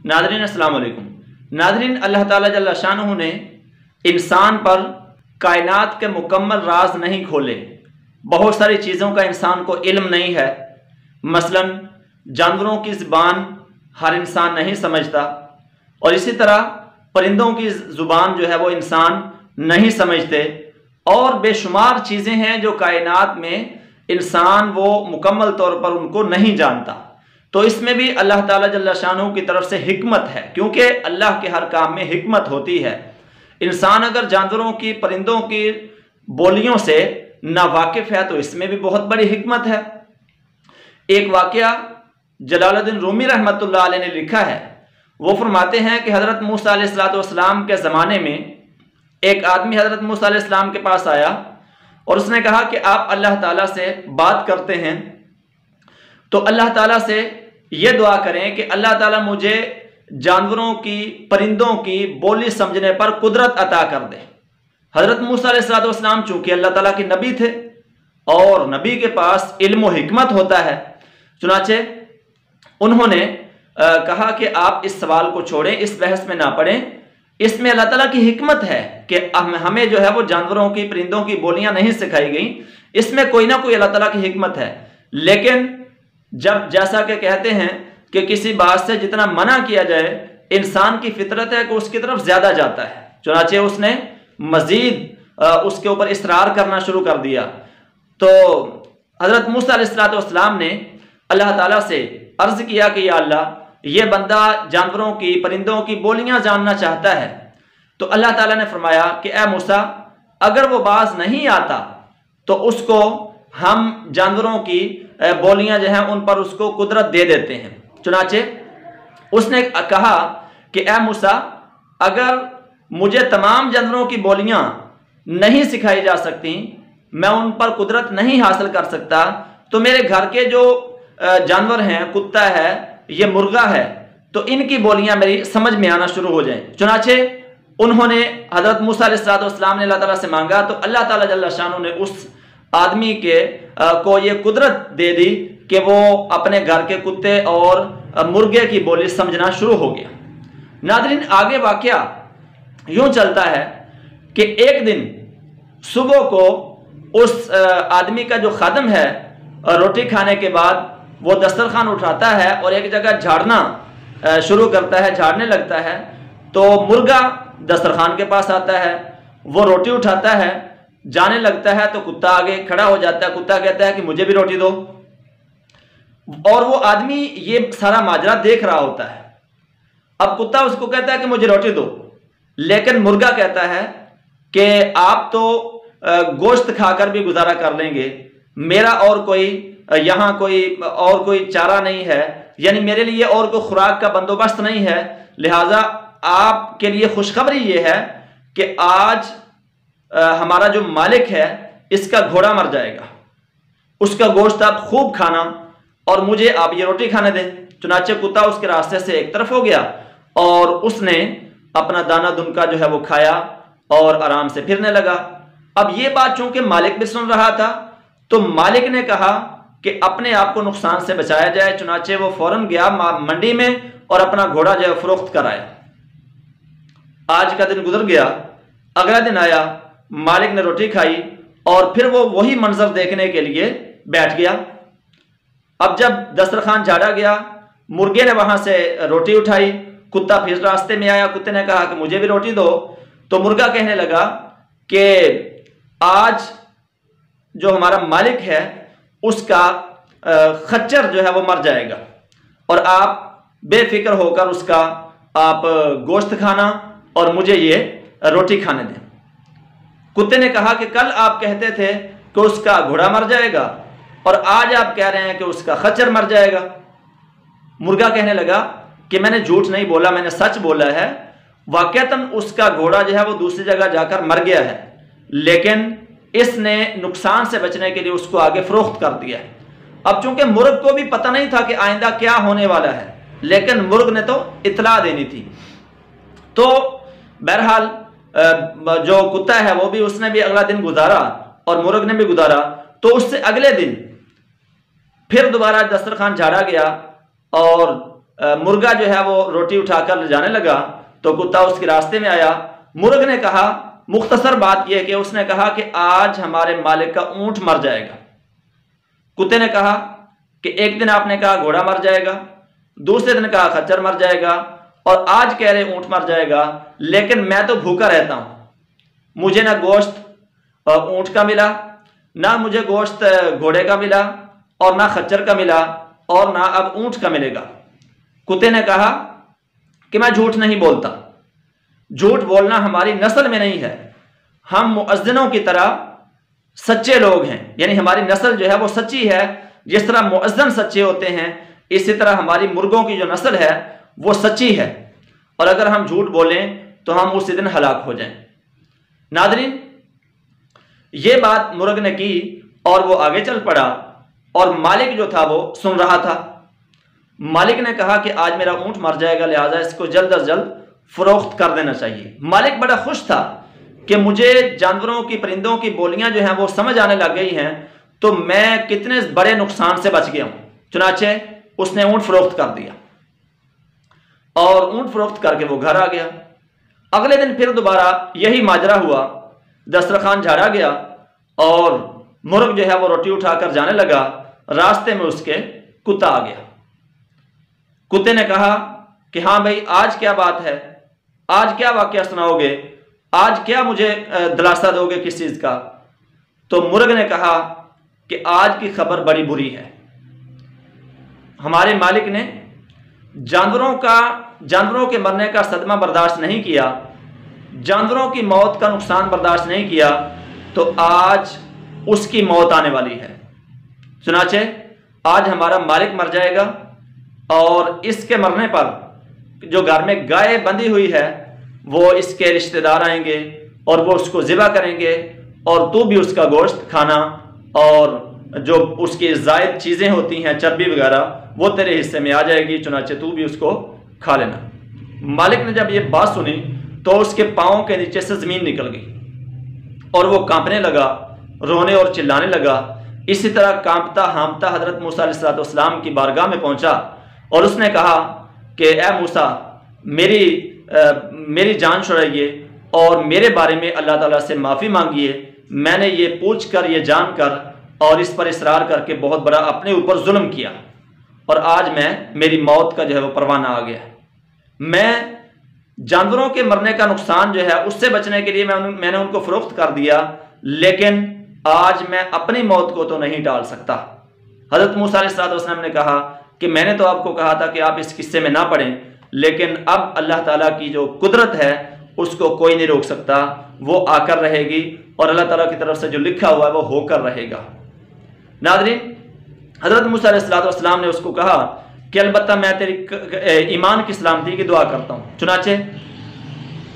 नाज़रीन अस्सलाम वालेकुम। नाज़रीन, अल्लाह ताला जल्ल शानहू ने इंसान पर कायनात के मुकम्मल राज नहीं खोले। बहुत सारी चीज़ों का इंसान को इल्म नहीं है। मसलन जानवरों की ज़ुबान हर इंसान नहीं समझता, और इसी तरह परिंदों की ज़ुबान जो है वो इंसान नहीं समझते, और बेशुमार चीज़ें हैं जो कायनात में इंसान वो मुकम्मल तौर पर उनको नहीं जानता। तो इसमें भी अल्लाह ताला जल्ल शानहू की तरफ से हिकमत है, क्योंकि अल्लाह के हर काम में हिकमत होती है। इंसान अगर जानवरों की, परिंदों की बोलियों से नावाकिफ़ है तो इसमें भी बहुत बड़ी हिकमत है। एक वाक़या जलालुद्दीन रूमी रहमतुल्लाह अलैह ने लिखा है। वो फरमाते हैं कि हज़रत मूसा अलैहिस्सलाम के ज़माने में एक आदमी हज़रत मूसा अलैहिस्सलाम के पास आया और उसने कहा कि आप अल्लाह ताला से बात करते हैं तो अल्लाह ताला से ये दुआ करें कि अल्लाह ताला मुझे जानवरों की, परिंदों की बोली समझने पर कुदरत अता कर दे। हज़रत मूसा अलैहिस्सलाम चूँकि अल्लाह ताला के नबी थे और नबी के पास इल्म व हिकमत होता है, चुनाचे उन्होंने कहा कि आप इस सवाल को छोड़ें, इस बहस में ना पड़ें। इसमें अल्लाह ताला की हिकमत है कि हमें जो है वो जानवरों की, परिंदों की बोलियां नहीं सिखाई गई। इसमें कोई ना कोई अल्लाह ताला की हिकमत है। लेकिन जब जैसा कि कहते हैं कि किसी बात से जितना मना किया जाए, इंसान की फितरत है कि उसकी तरफ ज्यादा जाता है। चुनाचे उसने मजीद उसके ऊपर इसरार करना शुरू कर दिया। तो हजरत मूसा अलैहिस्सलाम ने अल्लाह ताला से अर्ज किया कि या अल्लाह, ये बंदा जानवरों की, परिंदों की बोलियां जानना चाहता है। तो अल्लाह ताला ने फरमाया कि ए मूसा, अगर वो बाज नहीं आता तो उसको हम जानवरों की बोलियां जो हैं उन पर उसको कुदरत दे देते हैं। चुनाचे उसने कहा कि ए मूसा, अगर मुझे तमाम जानवरों की बोलियां नहीं सिखाई जा सकती, मैं उन पर कुदरत नहीं हासिल कर सकता, तो मेरे घर के जो जानवर हैं, कुत्ता है, ये मुर्गा है, तो इनकी बोलियां मेरी समझ में आना शुरू हो जाएं। चुनाचे उन्होंने हजरत मूसा अलैहिस्सलाम ने अल्लाह ताला से मांगा तो अल्लाह ताला जल्ल शानहू ने उस आदमी के को ये कुदरत दे दी कि वो अपने घर के कुत्ते और मुर्गे की बोली समझना शुरू हो गया। नाज़रीन, आगे वाकया यूं चलता है कि एक दिन सुबह को उस आदमी का जो खादम है, रोटी खाने के बाद वो दस्तरखान उठाता है और एक जगह झाड़ना शुरू करता है, झाड़ने लगता है। तो मुर्गा दस्तरखान के पास आता है, वो रोटी उठाता है, जाने लगता है तो कुत्ता आगे खड़ा हो जाता है। कुत्ता कहता है कि मुझे भी रोटी दो, और वो आदमी ये सारा माजरा देख रहा होता है। अब कुत्ता उसको कहता है कि मुझे रोटी दो, लेकिन मुर्गा कहता है कि आप तो गोश्त खाकर भी गुजारा कर लेंगे, मेरा और कोई यहाँ कोई चारा नहीं है, यानी मेरे लिए और कोई खुराक का बंदोबस्त नहीं है। लिहाजा आपके लिए खुशखबरी ये है कि आज हमारा जो मालिक है इसका घोड़ा मर जाएगा, उसका गोश्त आप खूब खाना और मुझे आप ये रोटी खाने दें। चुनाचे कुत्ता उसके रास्ते से एक तरफ हो गया और उसने अपना दाना दुनका जो है वो खाया और आराम से फिरने लगा। अब ये बात चूंकि मालिक भी सुन रहा था, तो मालिक ने कहा कि अपने आप को नुकसान से बचाया जाए। चुनाचे वो फौरन गया मंडी में और अपना घोड़ा जो है फरोख्त कराया। आज का दिन गुजर गया, अगला दिन आया, मालिक ने रोटी खाई और फिर वो वही मंजर देखने के लिए बैठ गया। अब जब दस्तरखान झाड़ा गया, मुर्गे ने वहां से रोटी उठाई, कुत्ता फिर रास्ते में आया, कुत्ते ने कहा कि मुझे भी रोटी दो। तो मुर्गा कहने लगा कि आज जो हमारा मालिक है उसका खच्चर जो है वो मर जाएगा और आप बेफिक्र होकर उसका आप गोश्त खाना और मुझे ये रोटी खाने दें। कुत्ते ने कहा कि कल आप कहते थे कि उसका घोड़ा मर जाएगा और आज आप कह रहे हैं कि उसका खच्चर मर जाएगा। मुर्गा कहने लगा कि मैंने झूठ नहीं बोला, मैंने सच बोला है। वाकयातन उसका घोड़ा जो है वो दूसरी जगह जाकर मर गया है, लेकिन इसने नुकसान से बचने के लिए उसको आगे फरोख्त कर दिया है। अब चूंकि मुर्ग को भी पता नहीं था कि आइंदा क्या होने वाला है, लेकिन मुर्ग ने तो इतला देनी थी। तो बहरहाल जो कुत्ता है वो भी, उसने भी अगला दिन गुजारा और मुर्ग ने भी गुजारा। तो उससे अगले दिन फिर दोबारा दस्तरखान झाड़ा गया और مرغا جو ہے وہ روٹی اٹھا کر لے جانے لگا تو کتا اس کے راستے میں آیا۔ مرغ نے کہا، مختصر بات یہ کہ اس نے کہا کہ آج ہمارے مالک کا اونٹ مر جائے گا۔ کتے نے کہا کہ ایک دن آپ نے کہا گھوڑا مر جائے گا، دوسرے دن کہا خچر مر جائے گا، اور آج کہہ رہے اونٹ مر جائے گا، لیکن میں تو بھوکا رہتا ہوں، مجھے نہ گوشت اونٹ کا ملا، نہ مجھے گوشت گھوڑے کا ملا، اور نہ خچر کا ملا، اور نہ اب اونٹ کا ملے گا۔ کتے نے کہا کہ میں جھوٹ نہیں بولتا، جھوٹ بولنا ہماری نسل میں نہیں ہے، ہم مؤذنوں کی طرح سچے لوگ ہیں، یعنی ہماری نسل جو ہے وہ سچی ہے، جس طرح مؤذن سچے ہوتے ہیں اسی طرح ہماری مرغوں کی جو نسل ہے وہ سچی ہے، اور اگر ہم جھوٹ بولیں تو ہم اسی دن ہلاک ہو جائیں۔ ناظرین، یہ بات مرغ نے کی اور وہ آگے چل پڑا، اور مالک جو تھا وہ سن رہا تھا۔ مالک نے کہا کہ آج میرا اونٹ مر جائے گا، لہٰذا اس کو جلد از جلد فروخت کر دینا چاہیے۔ مالک بڑا خوش تھا کہ مجھے جانوروں کی، پرندوں کی بولیاں جو ہیں وہ سمجھ آنے لگ گئی ہیں، تو میں کتنے بڑے نقصان سے بچ گیا ہوں۔ چنانچہ اس نے اونٹ فروخت کر دیا، اور اونٹ فروخت کر کے وہ گھر آ گیا۔ اگلے دن پھر دوبارہ یہی ماجرا ہوا، دسترخوان جھاڑا گیا اور مرغ جو ہے وہ روٹی اٹھا کر جانے لگا، راستے میں اس کے کتا آ گیا۔ کتے نے کہا کہ ہاں بھائی، آج کیا بات ہے، آج کیا واقعہ سناؤ گے، آج کیا مجھے دلاسا دو گے کس چیز کا؟ تو مرغ نے کہا کہ آج کی خبر بڑی بری ہے، ہمارے مالک نے جانوروں کے مرنے کا صدمہ برداشت نہیں کیا، جانوروں کی موت کا نقصان برداشت نہیں کیا، تو آج اس کی موت آنے والی ہے۔ چنانچہ آج ہمارا مالک مر جائے گا، اور اس کے مرنے پر جو گھر میں گائے بندھی ہوئی ہے وہ اس کے رشتہ دار آئیں گے اور وہ اس کو ذبح کریں گے، اور تو بھی اس کا گوشت کھانا، اور جو اس کی زائد چیزیں ہوتی ہیں چربی وغیرہ وہ تیرے حصے میں آ جائے گی، چنانچہ تو بھی اس کو کھا لینا۔ مالک نے جب یہ بات سنی تو اس کے پاؤں کے نیچے سے زمین نکل گئی، اور وہ کانپنے لگا، رونے اور چلانے لگا۔ اسی طرح کانپتا ہانپتا حضرت موسیٰ علیہ السلام کی بارگاہ میں پہنچا، اور اس نے کہا کہ اے موسیٰ، میری جان چھڑائیے اور میرے بارے میں اللہ تعالیٰ سے معافی مانگیے، میں نے یہ پوچھ کر، یہ جان کر اور اس پر اصرار کر کے بہت بڑا اپنے اوپر ظلم کیا، اور آج میری موت کا جو ہے وہ پروانہ آ گیا۔ میں جانوروں کے مرنے کا نقصان جو ہے اس سے بچنے کے لیے میں نے ان کو فروخت کر دیا، لیکن آج میں اپنی موت کو تو نہیں ٹال سکتا۔ حضرت موسیٰ علیہ السلام نے کہا کہ میں نے تو آپ کو کہا تھا کہ آپ اس قصے میں نہ پڑیں، لیکن اب اللہ تعالیٰ کی جو قدرت ہے اس کو کوئی نہیں روک سکتا، وہ آ کر رہے گی، اور اللہ تعالیٰ کی طرف سے جو لکھا ہوا ہے وہ ہو کر رہے گا۔ ناظرین، حضرت موسیٰ علیہ السلام نے اس کو کہا کہ البتہ میں تیری ایمان کی سلامتی کی دعا کرتا ہوں۔ چنانچہ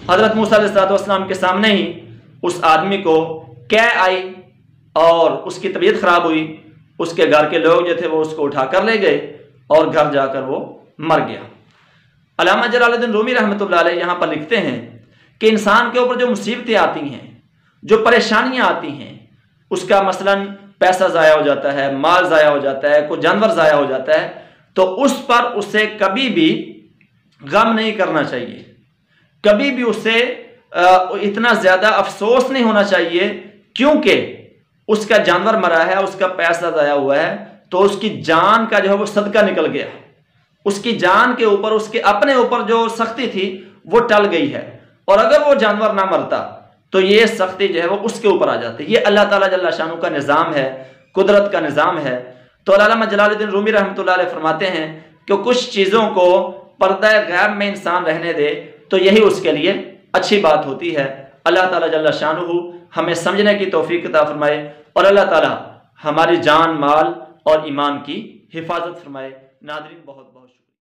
حضرت موسیٰ علیہ السلام کے سامنے ہی اس آدمی کو قے آئی اور اس کی طبیعت خراب ہوئی، اس کے گھر کے لوگ جو تھے وہ اس کو اٹھا کر لے گئے، اور گھر جا کر وہ مر گیا۔ علامہ جلال الدین رومی رحمۃ اللہ علیہ یہاں پر لکھتے ہیں کہ انسان کے اوپر جو مصیبتیں آتی ہیں، جو پریشانیاں آتی ہیں، اس کا مثلاً پیسہ ضائع ہو جاتا ہے، مال ضائع ہو جاتا ہے، کوئی جانور ضائع ہو جاتا ہے، تو اس پر اسے کبھی بھی غم نہیں کرنا چاہیے، کبھی بھی اسے اتنا زیادہ افسوس نہیں ہونا چاہیے، کیونکہ اس کا جانور مرا ہے، اس کا پیسہ ضائع ہوا ہے، تو اس کی جان کا جو ہے وہ صدقہ نکل گیا، اس کی جان کے اوپر، اس کے اپنے اوپر جو سختی تھی وہ ٹل گئی ہے، اور اگر وہ جانور نہ مرتا تو یہ سختی جو ہے وہ اس کے اوپر آ جاتی۔ یہ اللہ تعالیٰ جل شانہ کا نظام ہے، قدرت کا نظام ہے۔ تو علامہ جلال الدین رومی رحمۃ اللہ علیہ فرماتے ہیں کہ کچھ چیزوں کو پردہ غیب میں انسان رہنے دے تو یہی اس کے لیے اچھی بات ہوتی ہے۔ اللہ تعالیٰ جل شانہ ہمیں سمجھنے کی توفیق عطا فرمائے، اور اللہ تعالیٰ ہماری جان، مال اور ایمان کی حفاظت فرمائے۔ ناظرین، بہت بہت شکریہ۔